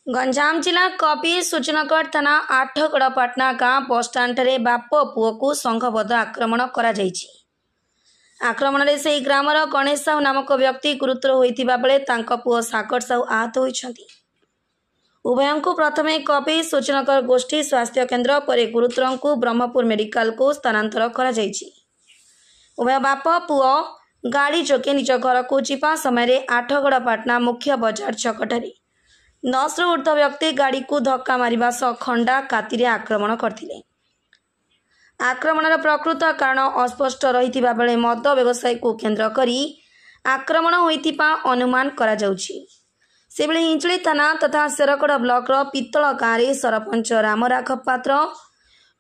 गंजाम जिला कपी सूचनागढ़ थाना आठगड़पाटना गाँ बस स्टाण्ड बाप पुओ को संघबद्ध आक्रमण करा जायछि। आक्रमण में से ग्रामर गणेश साहू नामक व्यक्ति गुरुतर होइतिबा बेले तांको पुओ सागर साहू आहत होइछन्ति। उभयों को प्रथमे कपी सूचनागढ़ गोष्ठी स्वास्थ्य केन्द्र पर गुरुतर को ब्रह्मपुर मेडिकल को स्थानांतर करा जायछि। उभय बाप पुओ गाड़ी जोगे निज घर को जीवा समय आठगड़पाटना मुख्य बजार छकटारे 10 रु ऊर्ध्व व्यक्ति गाड़ी को धक्का मारिबा सह खंडा काती आक्रमण करथिले। आक्रमणर प्रकृत कारण अस्पष्ट रहितिबा बेले मद व्यवसाय को केन्द्र करी आक्रमण होइतिबा अनुमान करा जाउछि। सेबले हिंचली थाना तथा शेरगढ़ ब्लॉक पित्तल गाँव सरपंच रामराघव पात्र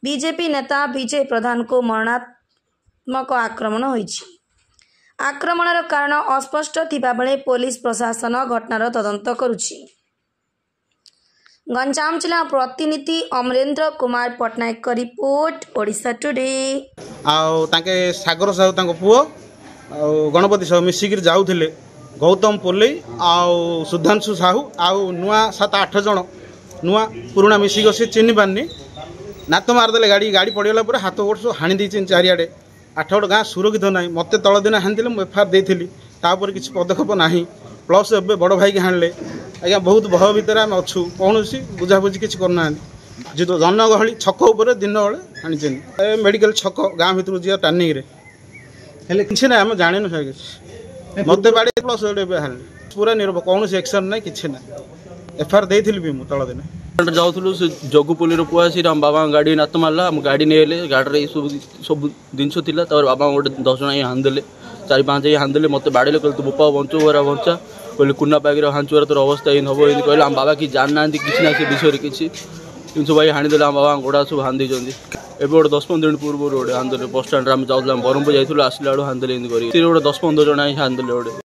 बीजेपी नेता विजय प्रधान को मरणात्मक आक्रमण होइछि। आक्रमणर कारण अस्पष्ट थिबा बेले पुलिस प्रशासन घटनार तदंत करुछि। गंजाम जिला प्रतिनिधि अमरेंद्र कुमार पटनायक का रिपोर्ट ओडिशा टुडे। ताके सागर साहू तांको पुओ गणपति साहू मिसिक जाऊले गौतम पोले सुधांशु साहू नुआ 7-8 जन नुआ पुराणा मिसिक से चिन्ह पारनी नात मारदे गाड़ी गाड़ी पड़गला पूरा हाथ गोड़ सब हाणी देती चारिआडे। 8 गाँ सुरक्षित ना मत तल दिन हाणी मुझे एफआईआर देती तापर किसी पदक्षेप ना प्लस ए बड़ भाई की हाणिले आज्ञा बहुत भय भितर आम अच्छू कौन बुझाबुझी किसी करना जी तो जनगहली छक उपर दिन बेले हाणी मेडिकल छक गाँ भर जी टार्निंग हेल्ले कि ना आम जान कि मत बाड़े प्लस हारे पूरा निरव कौन एक्शन ना कि ना एफआईआर देती भी मुझे तल दिन जाऊँ से जगुपल्ली पुआ सी आम बाबा गाड़ी नात मारा आम गाड़ी नहीं गाड़ी सब जिनस थी बाबा गोटे 10 जन हांदेले 4-5 हांदेले मत बाड़े कहते तो बोपा बंचो वरा बंचा कहले कुना पागे हांचुआर तोर अवस्था इन हम कहले आम बाबा कि जान ना कि ना से विषय किसी सब भाई हाणीदे आम बाबा गोड़ा सब हांदी एवं गोटे 10-15 दिन पूर्व गोटे हांदेले बस स्टाण्ड आम जाऊँ ब्रह्मपुर जाइए आसला बेलू हांदेले गोटे 10-15 जन हांदेले गोटे।